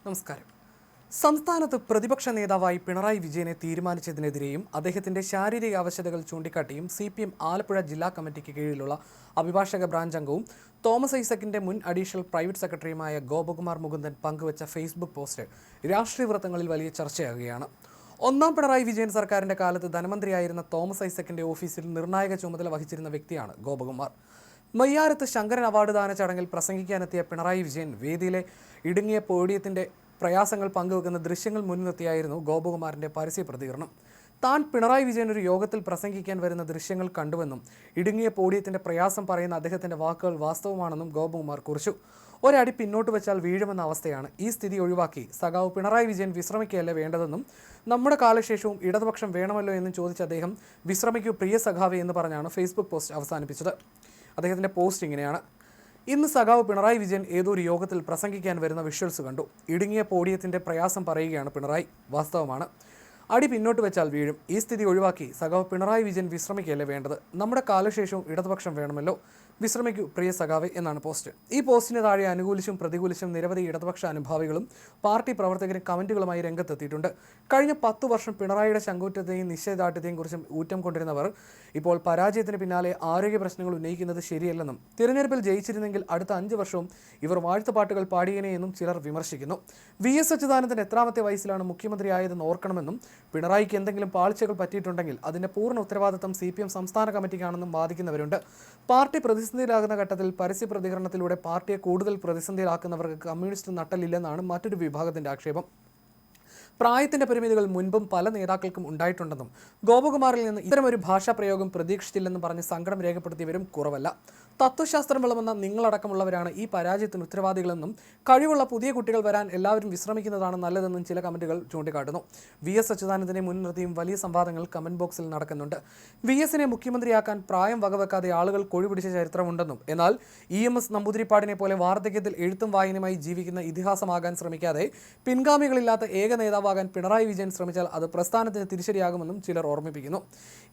നമസ്കാരം. സംസ്ഥാനത്ത് പ്രതിപക്ഷ നേതാവായി പിണറായി വിജയനെ തീരുമാനിച്ചതിനെതിരെയും അദ്ദേഹത്തിന്റെ ശാരീരിക അവശതകൾ ചൂണ്ടിക്കാട്ടിയും CPM ആലപ്പുഴ ജില്ലാ കമ്മിറ്റിക്ക് കീഴിലുള്ള അഭിഭാഷക ബ്രാഞ്ച് അംഗവും തോമസ് ഐസക്കിന്റെ മുൻ അഡീഷണൽ പ്രൈവറ്റ് സെക്രട്ടറിയുമായ ഗോപകുമാർ മുകുന്ദൻ പങ്കുവച്ച ഫേസ്ബുക്ക് പോസ്റ്റ് രാഷ്ട്രീയ വൃത്തങ്ങളിൽ വലിയ ചർച്ചയാകുകയാണ്. ഒന്നാം പിണറായി വിജയൻ സർക്കാരിന്റെ കാലത്ത് ധനമന്ത്രിയായിരുന്ന തോമസ് ഐസക്കിന്റെ ഓഫീസിൽ നിർണായക ചുമതല വഹിച്ചിരുന്ന വ്യക്തിയാണ് ഗോപകുമാർ. മയ്യാരത്ത് ശങ്കരൻ അവാർഡ് ദാന ചടങ്ങിൽ പ്രസംഗിക്കാനെത്തിയ പിണറായി വിജയൻ വേദിയിലെ ഇടുങ്ങിയ പോഡിയത്തിന്റെ പ്രയാസങ്ങൾ പങ്കുവെക്കുന്ന ദൃശ്യങ്ങൾ മുൻനിർത്തിയായിരുന്നു ഗോപകുമാറിന്റെ പരസ്യ പ്രതികരണം. താൻ പിണറായി വിജയൻ ഒരു യോഗത്തിൽ പ്രസംഗിക്കാൻ വരുന്ന ദൃശ്യങ്ങൾ കണ്ടുവെന്നും ഇടുങ്ങിയ പോഡിയത്തിന്റെ പ്രയാസം പറയുന്ന അദ്ദേഹത്തിന്റെ വാക്കുകൾ വാസ്തവമാണെന്നും ഗോപകുമാർ കുറിച്ചു. ഒരടി പിന്നോട്ട് വെച്ചാൽ വീഴുമെന്ന അവസ്ഥയാണ്. ഈ സ്ഥിതി ഒഴിവാക്കി സഖാവ് പിണറായി വിജയൻ വിശ്രമിക്കുകയല്ല വേണ്ടതെന്നും നമ്മുടെ കാലശേഷവും ഇടതുപക്ഷം വേണമല്ലോ എന്നും ചോദിച്ച അദ്ദേഹം വിശ്രമിക്കൂ പ്രിയ സഖാവെ എന്ന് പറഞ്ഞാണ് ഫേസ്ബുക്ക് പോസ്റ്റ് അവസാനിപ്പിച്ചത്. അദ്ദേഹത്തിന്റെ പോസ്റ്റ് ഇങ്ങനെയാണ്: ഇന്ന് സഖാവ് പിണറായി വിജയൻ ഏതോ ഒരു യോഗത്തിൽ പ്രസംഗിക്കാൻ വരുന്ന വിഷ്വൽസ് കണ്ടു. ഇടുങ്ങിയ പോഡിയത്തിന്റെ പ്രയാസം പറയുകയാണ് പിണറായി. വാസ്തവമാണ്. അടി പിന്നോട്ട് വെച്ചാൽ വീഴും. ഈ സ്ഥിതി ഒഴിവാക്കി സഖാവ് പിണറായി വിജയൻ വിശ്രമിക്കുകയല്ലേ വേണ്ടത്. നമ്മുടെ കാലശേഷവും ഇടതുപക്ഷം വേണമല്ലോ. വിശ്രമിക്കൂ പ്രിയ സഖാവെ എന്നാണ് പോസ്റ്റ്. ഈ പോസ്റ്റിന് താഴെ അനുകൂലിച്ചും പ്രതികൂലിച്ചും നിരവധി ഇടതുപക്ഷ അനുഭാവികളും പാർട്ടി പ്രവർത്തകരും കമന്റുകളുമായി രംഗത്തെത്തിയിട്ടുണ്ട്. കഴിഞ്ഞ 10 വർഷം പിണറായിയുടെ ചങ്കൂറ്റത്തെയും നിശ്ചയദാർഢ്യത്തെയും കുറിച്ചും ഊറ്റം കൊണ്ടിരുന്നവർ ഇപ്പോൾ പരാജയത്തിന് പിന്നാലെ ആരോഗ്യ പ്രശ്നങ്ങൾ ഉന്നയിക്കുന്നത് ശരിയല്ലെന്നും തിരഞ്ഞെടുപ്പിൽ ജയിച്ചിരുന്നെങ്കിൽ അടുത്ത 5 വർഷവും ഇവർ വാഴ്ത്തുപാട്ടുകൾ പാടിയേനെയെന്നും ചിലർ വിമർശിക്കുന്നു. VS അച്യുതാനന്ദൻ എത്രാമത്തെ വയസ്സിലാണ് മുഖ്യമന്ത്രിയായതെന്ന് ഓർക്കണമെന്നും പിണറായിക്ക് എന്തെങ്കിലും പാളിച്ചകൾ പറ്റിയിട്ടുണ്ടെങ്കിൽ അതിന്റെ പൂർണ്ണ ഉത്തരവാദിത്തം CPM സംസ്ഥാന കമ്മിറ്റിക്കാണെന്നും വാദിക്കുന്നവരുണ്ട്. പാർട്ടി പ്രതിസന്ധിയിലാകുന്ന ഘട്ടത്തിൽ പരസ്യ പ്രതികരണത്തിലൂടെ പാർട്ടിയെ കൂടുതൽ പ്രതിസന്ധിയിലാക്കുന്നവർക്ക് കമ്മ്യൂണിസ്റ്റ് നട്ടലില്ലെന്നാണ് മറ്റൊരു വിഭാഗത്തിന്റെ ആക്ഷേപം. പ്രായത്തിന്റെ പരിമിതികൾ മുൻപും പല നേതാക്കൾക്കും ഉണ്ടായിട്ടുണ്ടെന്നും ഗോപകുമാറിൽ നിന്ന് ഇത്തരമൊരു ഭാഷാ പ്രയോഗം പ്രതീക്ഷിച്ചില്ലെന്നും പറഞ്ഞ് സങ്കടം രേഖപ്പെടുത്തിയവരും കുറവല്ല. തത്വശാസ്ത്രം വിളമ്പുന്ന നിങ്ങളടക്കമുള്ളവരാണ് ഈ പരാജയത്തിന് ഉത്തരവാദികളെന്നും കഴിവുള്ള പുതിയ കുട്ടികൾ വരാൻ എല്ലാവരും വിശ്രമിക്കുന്നതാണ് നല്ലതെന്നും ചില കമന്റുകൾ ചൂണ്ടിക്കാട്ടുന്നു. VS അച്യുതാനന്ദനെ മുൻനിർത്തിയും വലിയ സംവാദങ്ങൾ കമന്റ് ബോക്സിൽ നടക്കുന്നുണ്ട്. VSനെ മുഖ്യമന്ത്രിയാക്കാൻ പ്രായം വകവെക്കാതെ ആളുകൾ കൊഴിപിടിച്ച ചരിത്രമുണ്ടെന്നും എന്നാൽ EMS നമ്പൂതിരിപ്പാടിനെ പോലെ വാർദ്ധക്യത്തിൽ എഴുത്തും വായനയുമായി ജീവിക്കുന്ന ഇതിഹാസമാകാൻ ശ്രമിക്കാതെ പിൻഗാമികളില്ലാത്ത ഏക നേതാവാകാൻ പിണറായി വിജയൻ ശ്രമിച്ചാൽ അത് പ്രസ്ഥാനത്തിന് തിരിച്ചടിയാകുമെന്നും ചിലർ ഓർമ്മിപ്പിക്കുന്നു.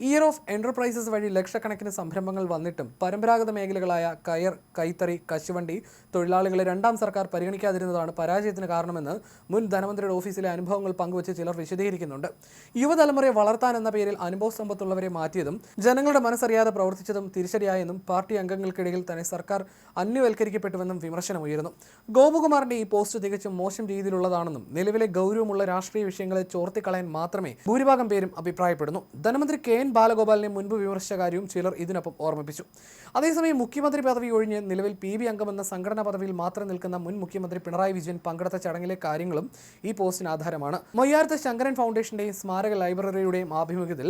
ഇയർ ഓഫ് എന്റർപ്രൈസസ് വഴി ലക്ഷക്കണക്കിന് സംരംഭങ്ങൾ വന്നിട്ടും പരമ്പരാഗത മേഖലകളായ കയർ, കൈത്തറി, കശുവണ്ടി തൊഴിലാളികളെ രണ്ടാം സർക്കാർ പരിഗണിക്കാതിരുന്നതാണ് പരാജയത്തിന് കാരണമെന്ന് മുൻ ധനമന്ത്രിയുടെ ഓഫീസിലെ അനുഭവങ്ങൾ പങ്കുവച്ച് ചിലർ വിശദീകരിക്കുന്നുണ്ട്. യുവതലമുറയെ വളർത്താൻ എന്ന പേരിൽ അനുഭവ സമ്പത്തുള്ളവരെ മാറ്റിയതും ജനങ്ങളുടെ മനസ്സറിയാതെ പ്രവർത്തിച്ചതും തിരിച്ചടിയായെന്നും പാർട്ടി അംഗങ്ങൾക്കിടയിൽ തന്നെ സർക്കാർ അന്യവൽക്കരിക്കപ്പെട്ടുവെന്നും വിമർശനമുയരുന്നു. ഗോപകുമാറിന്റെ ഈ പോസ്റ്റ് തികച്ചും മോശം രീതിയിലുള്ളതാണെന്നും നിലവിലെ ഗൗരവമുള്ള രാഷ്ട്രീയ വിഷയങ്ങളെ ചോർത്തിക്കളയാൻ മാത്രമേ ഭൂരിഭാഗം പേരും അഭിപ്രായപ്പെടുന്നു. ധനമന്ത്രി KN ബാലഗോപാലിനെ മുൻപ് വിമർശിച്ച കാര്യവും ചിലർ ഇതിനൊപ്പം ഓർമ്മിപ്പിച്ചു. അതേസമയം മുഖ്യമന്ത്രി പദവി ഒഴിഞ്ഞ് നിലവിൽ PB അംഗമെന്ന സംഘടനാ പദവിയിൽ മാത്രം നിൽക്കുന്ന മുൻ മുഖ്യമന്ത്രി പിണറായി വിജയൻ പങ്കെടുത്ത ചടങ്ങിലെ കാര്യങ്ങളും ഈ പോസ്റ്റിന് ആധാരമാണ്. മയ്യാരത്ത് ശങ്കരൻ ഫൗണ്ടേഷന്റെയും സ്മാരക ലൈബ്രറിയുടെയും ആഭിമുഖ്യത്തിൽ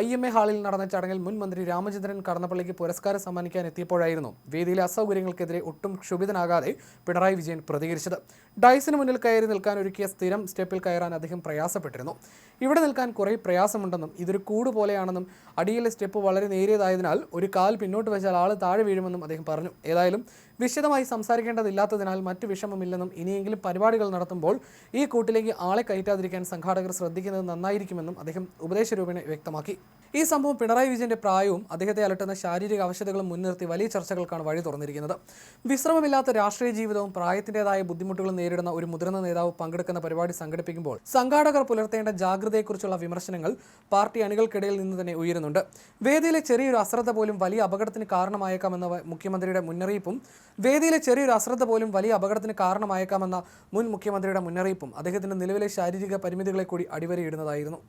IMA ഹാളിൽ നടന്ന ചടങ്ങിൽ മുൻ മന്ത്രി രാമചന്ദ്രൻ കടന്നപ്പള്ളിക്ക് പുരസ്കാരം സമ്മാനിക്കാൻ എത്തിയപ്പോഴായിരുന്നു വേദിയിലെ അസൗകര്യങ്ങൾക്കെതിരെ ഒട്ടും ക്ഷുഭിതനാകാതെ പിണറായി വിജയൻ പ്രതികരിച്ചത്. ഡയസിന് മുന്നിൽ കയറി നിൽക്കാൻ ഒരുക്കിയ സ്ഥിരം സ്റ്റെപ്പിൽ കയറാൻ അദ്ദേഹം പ്രയാസപ്പെട്ടിരുന്നു. ഇവിടെ നിൽക്കാൻ കുറേ പ്രയാസമുണ്ടെന്നും ഇതൊരു കൂട് പോലെയാണെന്നും അടിയിലെ സ്റ്റെപ്പ് വളരെ നേരിയതായതിനാൽ ഒരു കാൽ പിന്നോട്ട് വെച്ചാൽ ആൾ താഴെ വീഴുമെന്നും അദ്ദേഹം പറഞ്ഞു. ഏതായാലും വിശദമായി സംസാരിക്കേണ്ടതില്ലാത്തതിനാൽ മറ്റു വിഷമമില്ലെന്നും ഇനിയെങ്കിലും പരിപാടികൾ നടത്തുമ്പോൾ ഈ കൂട്ടിലേക്ക് ആളെ കയറ്റാതിരിക്കാൻ സംഘാടകർ ശ്രദ്ധിക്കുന്നത് നന്നായിരിക്കുമെന്നും അദ്ദേഹം ഉപദേശരൂപേണ വ്യക്തമാക്കി. ഈ സംഭവം പിണറായി വിജയന്റെ പ്രായവും അദ്ദേഹത്തെ അലട്ടുന്ന ശാരീരിക അവശതകളും മുൻനിർത്തി വലിയ ചർച്ചകൾക്കാണ് വഴി തുറന്നിരിക്കുന്നത്. വിശ്രമമില്ലാത്ത രാഷ്ട്രീയ ജീവിതവും പ്രായത്തിൻ്റെതായ ബുദ്ധിമുട്ടുകളും നേരിടുന്ന ഒരു മുതിർന്ന നേതാവ് പങ്കെടുക്കുന്ന പരിപാടി സംഘടിപ്പിക്കുമ്പോൾ സംഘാടകർ പുലർത്തേണ്ട ജാഗ്രതയെക്കുറിച്ചുള്ള വിമർശനങ്ങൾ പാർട്ടി അണികൾക്കിടയിൽ നിന്ന് തന്നെ ഉയരുന്നുണ്ട്. വേദിയിലെ ചെറിയൊരു അശ്രദ്ധ പോലും വലിയ അപകടത്തിന് കാരണമായേക്കാമെന്ന മുഖ്യമന്ത്രിയുടെ മുൻ മുഖ്യമന്ത്രിയുടെ മുന്നറിയിപ്പും അദ്ദേഹത്തിന്റെ നിലവിലെ ശാരീരിക പരിമിതികളെ കൂടി അടിവരയിടുന്നതായിരുന്നു.